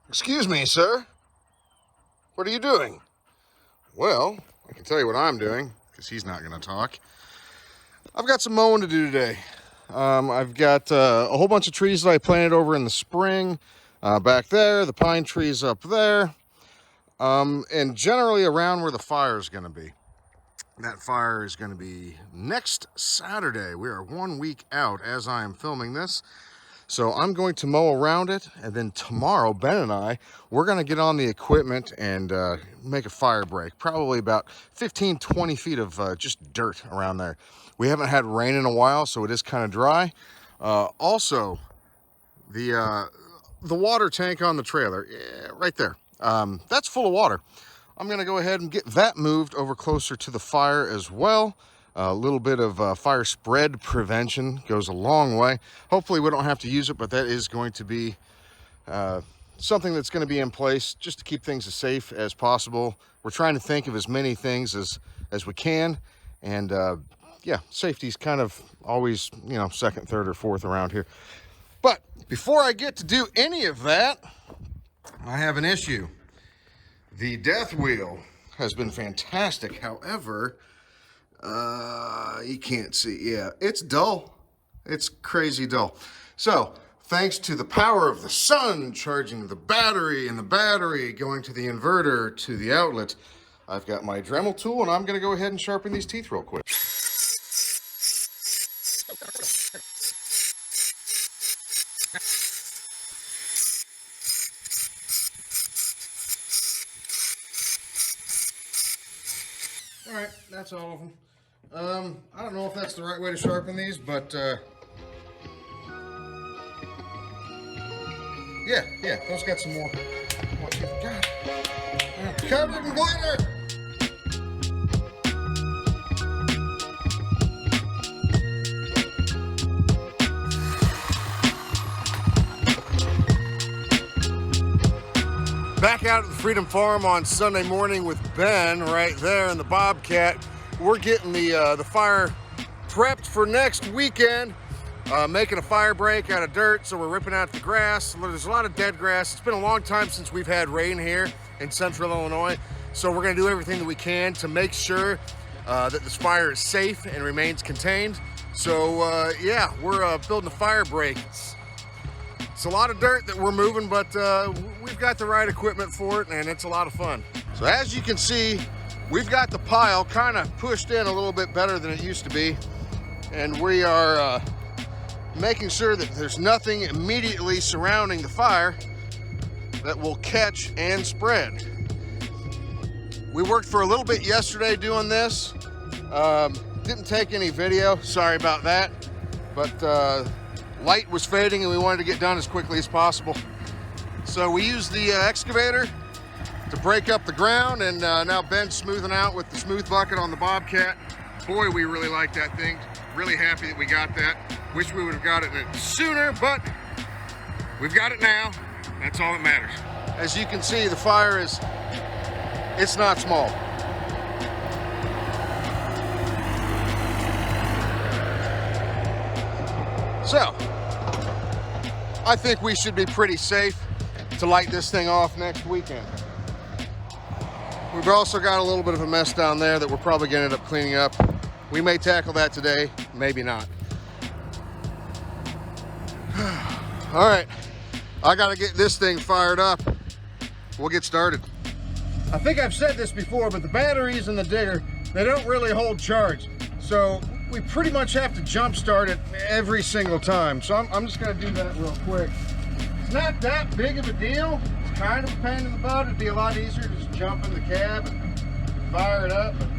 Excuse me, sir. What are you doing? Well, I can tell you what I'm doing, because he's not going to talk. I've got some mowing to do today. I've got a whole bunch of trees that I planted over in the spring back there, the pine trees up there, and generally around where the fire is going to be. That fire is going to be next Saturday. We are 1 week out as I am filming this. So I'm going to mow around it, and then tomorrow, Ben and I, we're going to get on the equipment and make a fire break. Probably about 15, 20 feet of just dirt around there. We haven't had rain in a while, so it is kind of dry. Also, the water tank on the trailer, right there, that's full of water. I'm going to go ahead and get that moved over closer to the fire as well. A little bit of fire spread prevention goes a long way. Hopefully we don't have to use it, but that is going to be something that's going to be in place just to keep things as safe as possible. We're trying to think of as many things as we can. And yeah, safety's kind of always, second, third, or fourth around here. But before I get to do any of that, I have an issue. The death wheel has been fantastic. However, you can't see. Yeah, it's dull. It's crazy dull. So thanks to the power of the sun charging the battery and the battery going to the inverter to the outlet, I've got my Dremel tool, and I'm going to go ahead and sharpen these teeth real quick. All right, that's all of them. I don't know if that's the right way to sharpen these, but yeah, those got some more teeth. God, I'm covered in glitter. Back out at the Freedom Farm on Sunday morning with Ben right there in the Bobcat. We're getting the fire prepped for next weekend, making a fire break out of dirt, so we're ripping out the grass. There's a lot of dead grass. It's been a long time since we've had rain here in central Illinois, so we're gonna do everything that we can to make sure that this fire is safe and remains contained. So yeah, we're building a fire break. It's a lot of dirt that we're moving, but we've got the right equipment for it, and it's a lot of fun. So as you can see, we've got the pile kind of pushed in a little bit better than it used to be, and we are making sure that there's nothing immediately surrounding the fire that will catch and spread. We worked for a little bit yesterday doing this. Didn't take any video, sorry about that, but light was fading and we wanted to get done as quickly as possible. So we used the excavator to break up the ground, and now Ben's smoothing out with the smooth bucket on the Bobcat. Boy, we really like that thing. Really happy that we got that. Wish we would have got it sooner, but we've got it now. That's all that matters. As you can see, the fire it's not small. So, I think we should be pretty safe to light this thing off next weekend. We've also got a little bit of a mess down there that we're probably gonna end up cleaning up. We may tackle that today, maybe not. All right, I gotta get this thing fired up. We'll get started. I think I've said this before, but the batteries in the digger, they don't really hold charge. So we pretty much have to jump start it every single time. So I'm just gonna do that real quick. It's not that big of a deal. It's kind of a pain in the butt. It'd be a lot easier to just jump in the cab and fire it up. But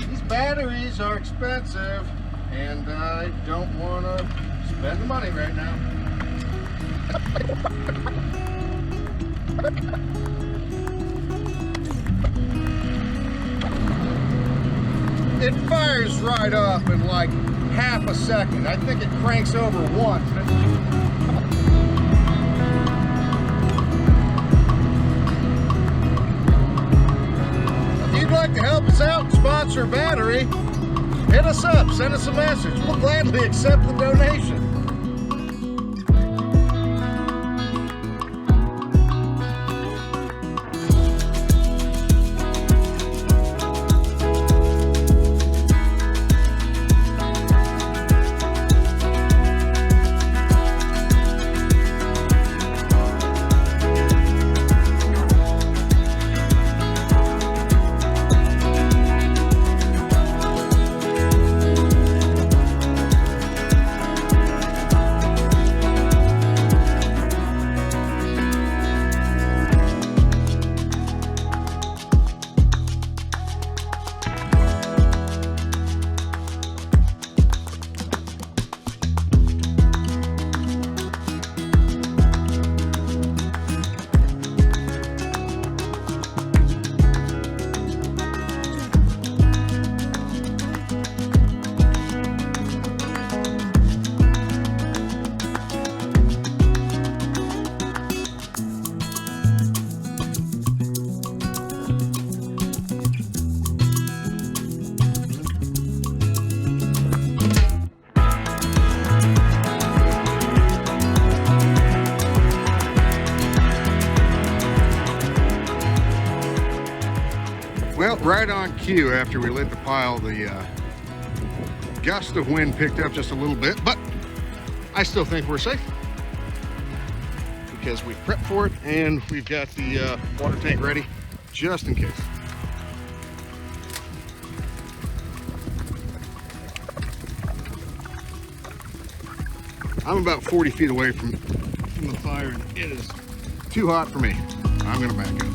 these batteries are expensive, and I don't wanna spend the money right now. It fires right up in like half a second. I think it cranks over once. If you'd like to help us out and sponsor a battery, hit us up, send us a message. We'll gladly accept the donation. right on cue after we lit the pile, the gust of wind picked up just a little bit, but I still think we're safe because we've prepped for it and we've got the water tank ready just in case. I'm about 40 feet away from the fire and it is too hot for me. I'm gonna back up.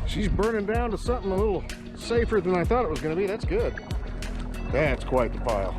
She's burning down to something a little safer than I thought it was going to be. That's good. That's quite the pile.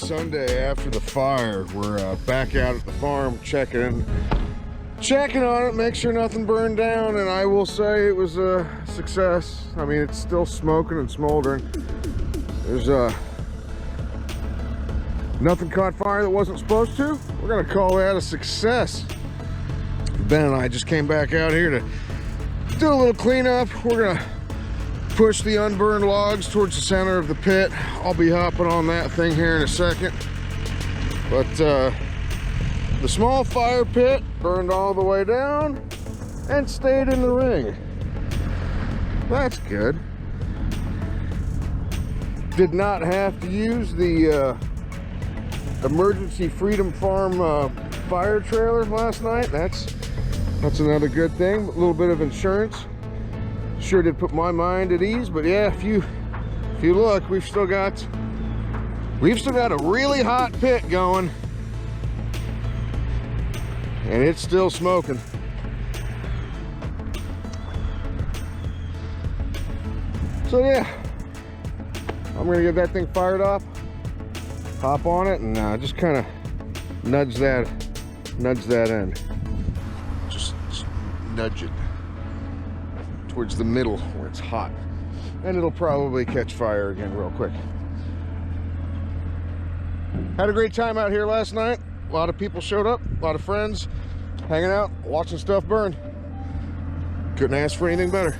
Sunday after the fire, we're back out at the farm checking on it, make sure nothing burned down, and I will say it was a success. I mean, it's still smoking and smoldering. There's nothing caught fire that wasn't supposed to. We're gonna call that a success. Ben and I just came back out here to do a little cleanup. We're gonna push the unburned logs towards the center of the pit. I'll be hopping on that thing here in a second. But the small fire pit burned all the way down and stayed in the ring. That's good. Did not have to use the emergency Freedom Farm fire trailer last night. That's another good thing. A little bit of insurance sure did put my mind at ease. But yeah, if you look, we've still got a really hot pit going, and it's still smoking. So yeah, I'm gonna get that thing fired up, hop on it, and just kind of nudge that end. Just nudge it towards the middle where it's hot. and it'll probably catch fire again real quick. Had a great time out here last night. A lot of people showed up, a lot of friends hanging out, watching stuff burn. Couldn't ask for anything better.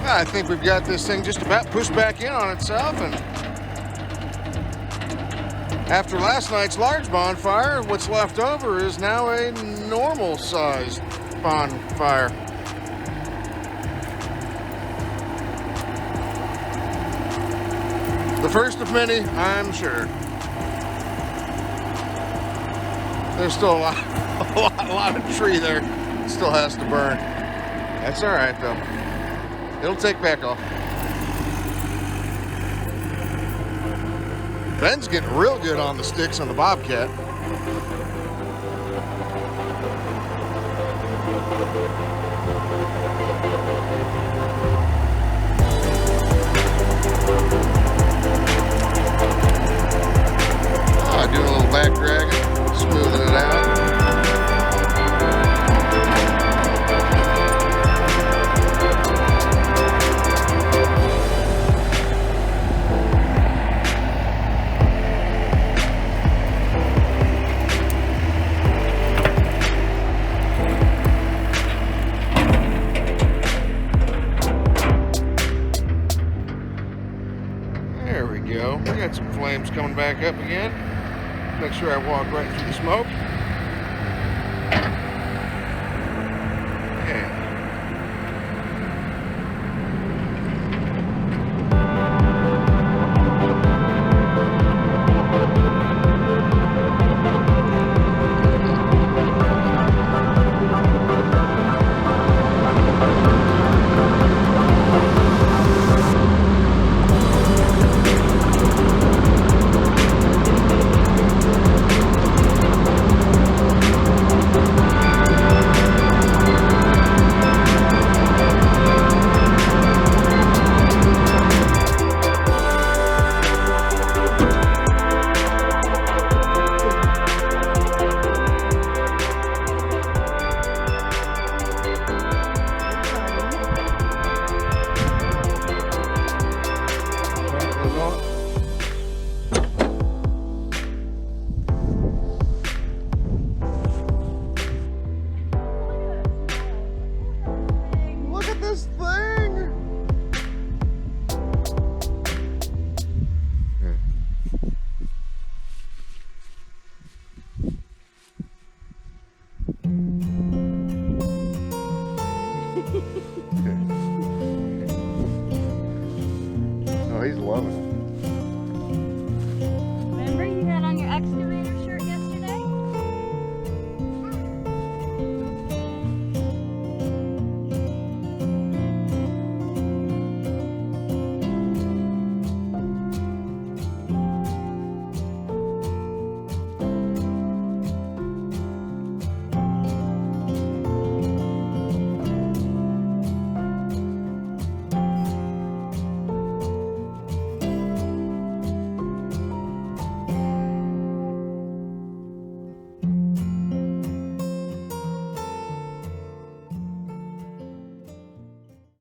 I think we've got this thing just about pushed back in on itself, and after last night's large bonfire, what's left over is now a normal sized bonfire. The first of many, I'm sure. There's still a lot of tree there that still has to burn. That's all right though. It'll take back off. Ben's getting real good on the sticks on the Bobcat. Doing a little back dragging, smoothing it out. There we go. We got some flames coming back up again. Make sure I walk right through the smoke. Yeah. Look at this thing! Oh, he's loving it.